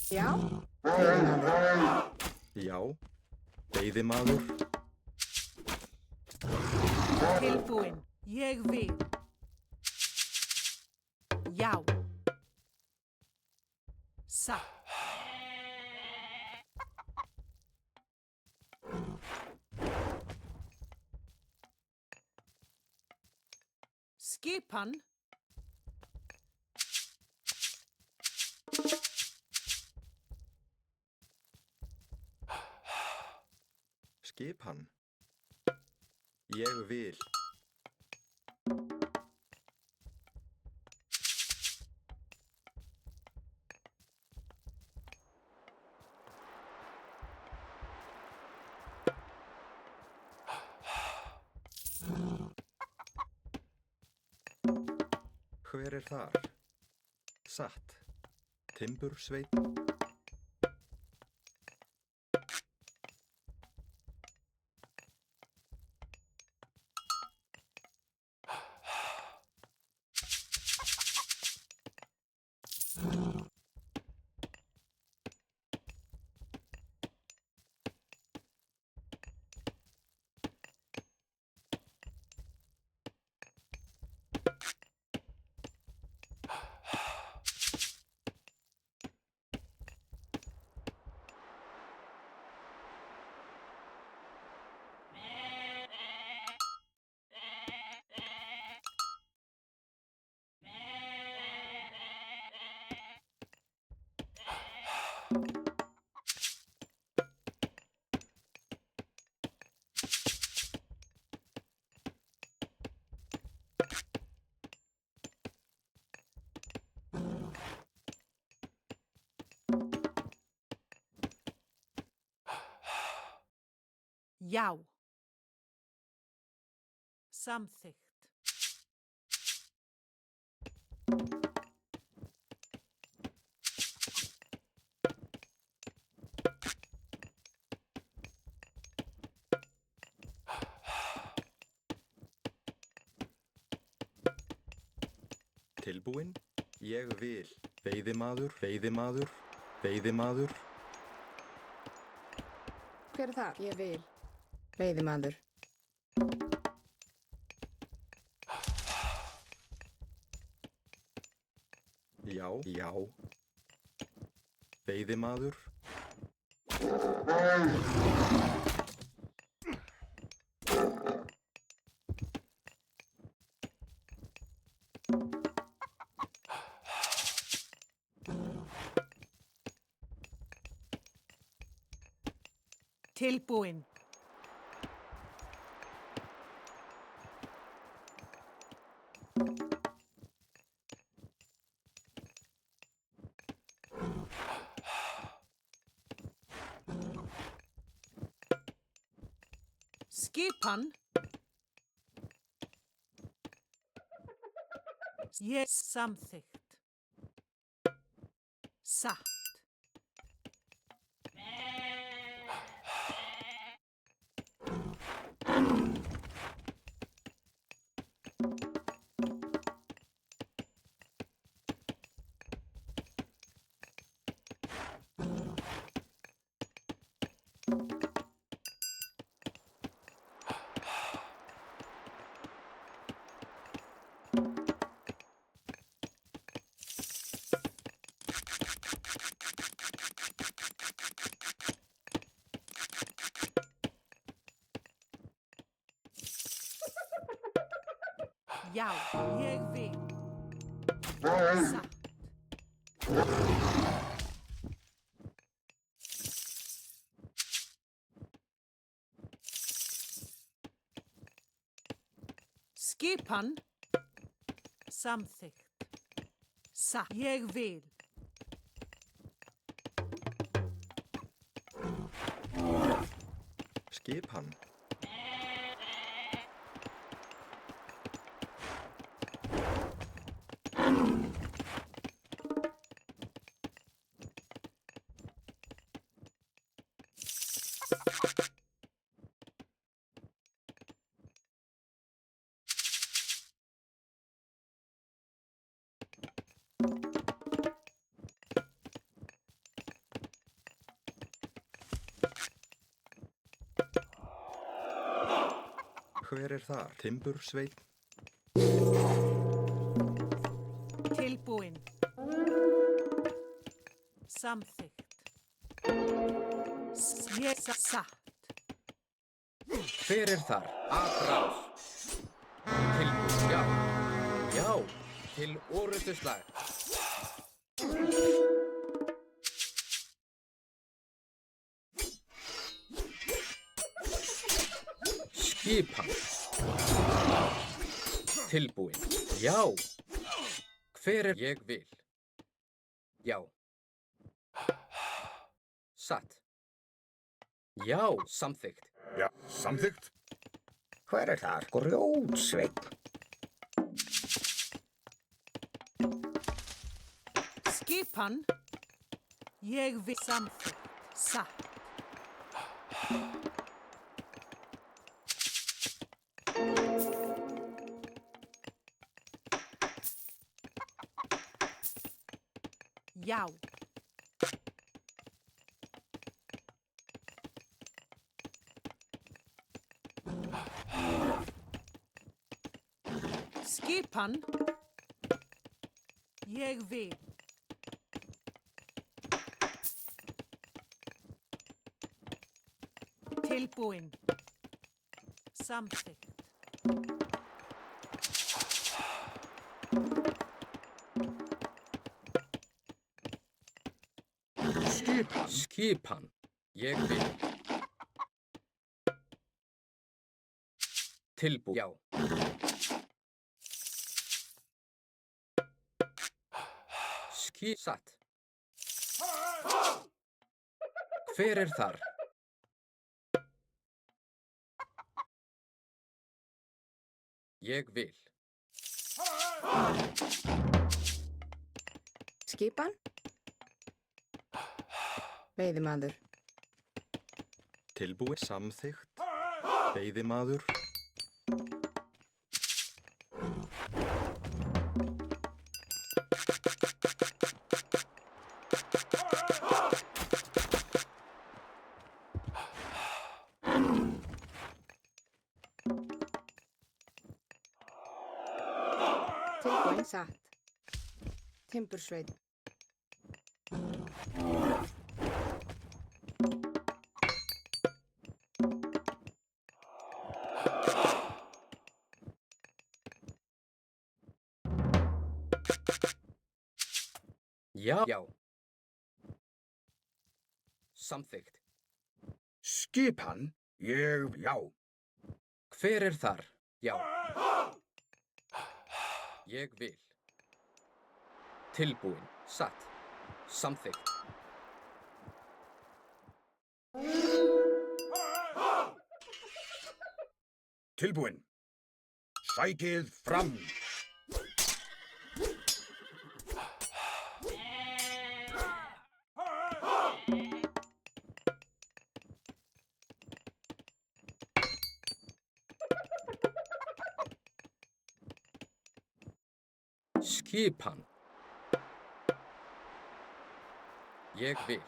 Já, veiðimaður. Já, veiðimaður. Tilbúin. Ég vil. Já. Satt. Skipan. Skipan. Ég vil. Hver er þar? Satt. Timbursveinn. Já. Samþykkt. Tilbúin. Ég vil. Veiðimaður, veiðimaður, veiðimaður. Hver er það? Ég vil. Veiðimaður. Já, já. Veiðimaður. Tilbúin. Skipan. Ég samþykkt. Satt. Já, ég vil. Satt. Skipan. Samþykkt. Satt. Ég vil. Skipan. Hver er þar? Timbursveinn. Tilbúin. Samþykkt. Satt. Hver er þar? Atrás. Tilbúin, já. Já, til orrustuslag. Skipan. Tilbúin, já. Hver er ég vil? Já. Satt. Já, samþykkt. Já, samþykkt. Hver er þar? Grjótsveinn. Skipan. Ég vil samþykkt. Satt. Já. Skipan. Ég vil. Tilbúin. Samþykkt. Skipan. Ég vil. Tilbúin, já. Satt. Hver er þar? Ég vil. Skipan. Veiðimaður. Tilbúin. Samþykkt. Veiðimaður. Tilbúin satt. Timbursveinn. Já. Já. Samþykkt. Skipan. Já. Hver er þar? Já. Ég vil. Tilbúin. Satt. Samþykkt. Tilbúin. Sækið fram. Skipan. Ég vil.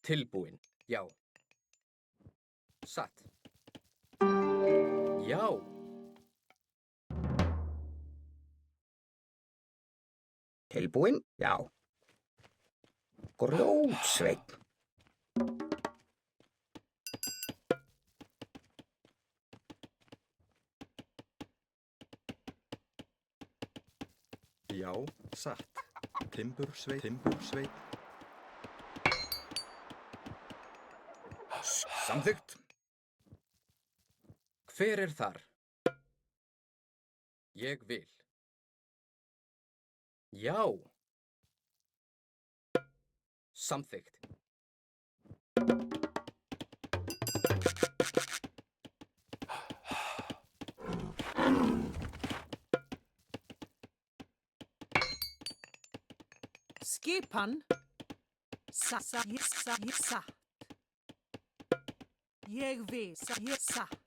Tilbúin. Já. Satt. Já. Tilbúin? Já. Grjótsveinn. Já, satt. Timbursveinn. Timbursveinn. Samþykkt. Hver er þar? Ég vil. Já. Samþykkt. Skipan. Satt. Ég vil. Satt.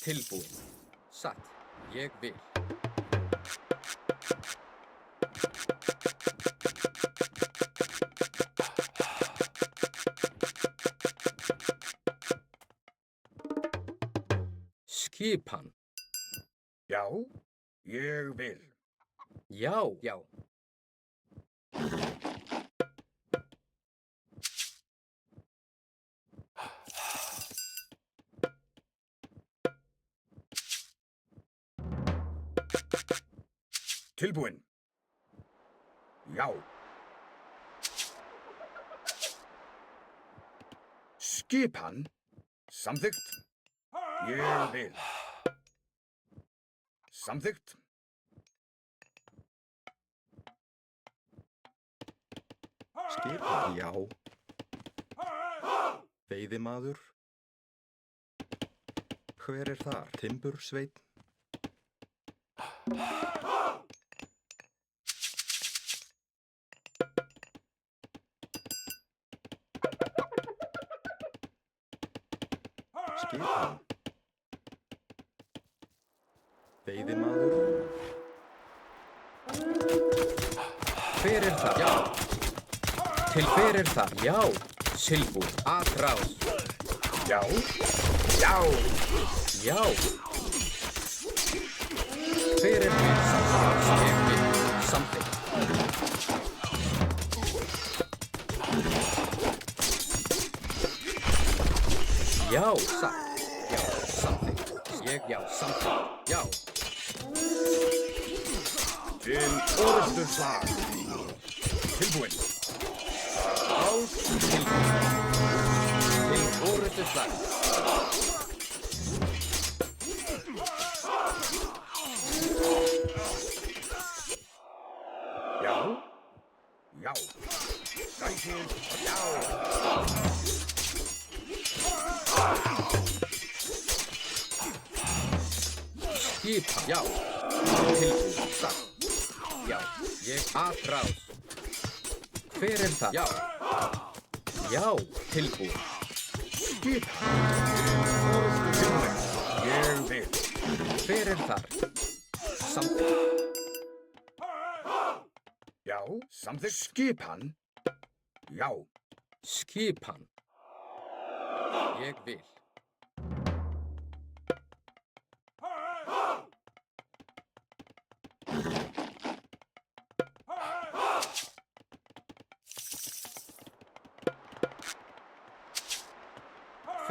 Tilbúin. Satt. Ég vil. Skipan. Já, ég vil. Já, já. Tilbúin. Já. Skipan. Samþykkt. Ég vil. Samþykkt. Skipan, já. Veiðimaður. Hver er þar? Timbursveinn. Skipan. Veiðimaður. Hver er það? Já. Til hver er það? Já. Tilbúin. Atrás. Já. Já. Já. Hver er það? Ég vil. Samþykkt. Já, satt. Já, samþykkt. Já, samþykkt. Já. Til orðstu slag. Tilbúin. Ás. Tilbúin. Til orðustu slag. Já. Já. Sækið. Já. Skipan. Já. Tilbúin. Satt. Já. Ég atrás. Hver er það? Já. Já. Tilbúin. Skipan. Orðstu tilbúin. Ég vil. Hver er þar? Samþykkt. Já. Samþykkt. Skipan. Já. Skipan. Ég vil.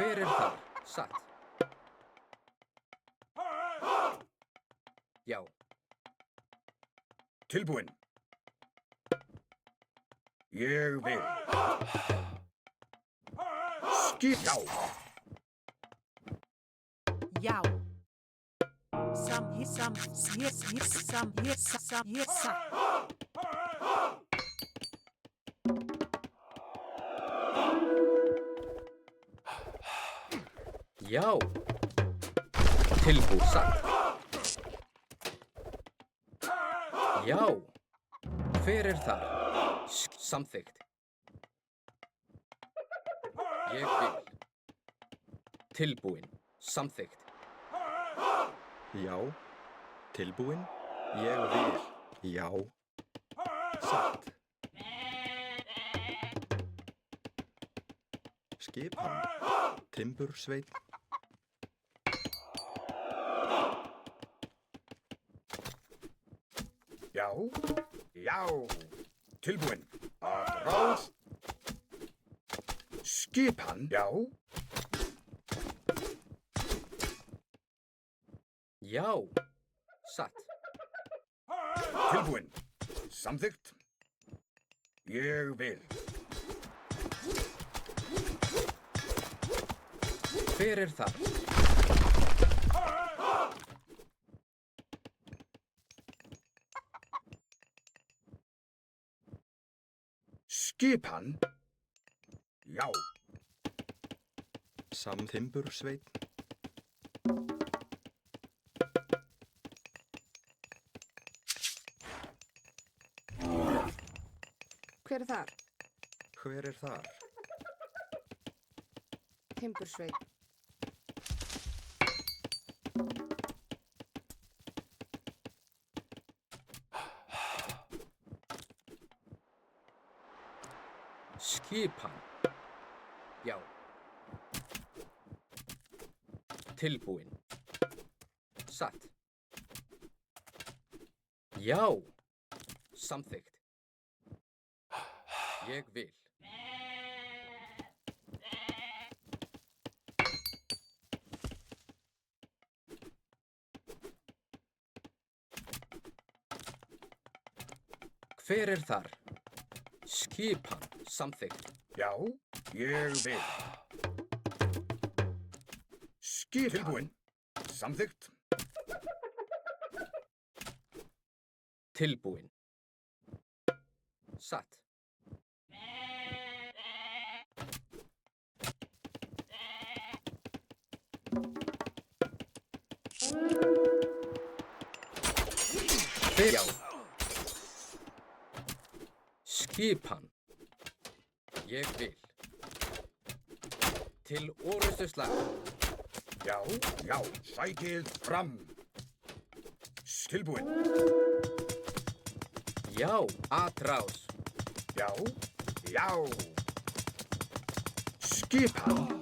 Hver er þar? Satt. Já. Tilbúin. Ég vil. Skip. Já. Já. Sam, sa. Já. Tilbúin. Satt. Já. Hver er þar? Samþykkt. Ég vil. Tilbúin. Samþykkt. Já. Tilbúin. Ég vil. Já. Satt. Skipan. Timbursveinn. Já. Já. Tilbúin. Atrás. Skipan. Já. Já. Satt. Tilbúin. Samþykkt. Ég vil. Hver er þar? Skipan. Já. Samtimbursveinn. Hver er þar? Hver er þar? Timbursveinn. Skipan. Já. Tilbúin. Satt. Já. Samþykkt. Ég vil. Hver er þar? Skipan. Samþykkt. Já, ég vil. Skipan. Tilbúin. Samþykkt. Tilbúin. Satt. Hver? Já. Skipan. Ég vil. Til orrustuslag. Já, já, sækið fram. Tilbúin. Já, atrás. Já, já. Skipan.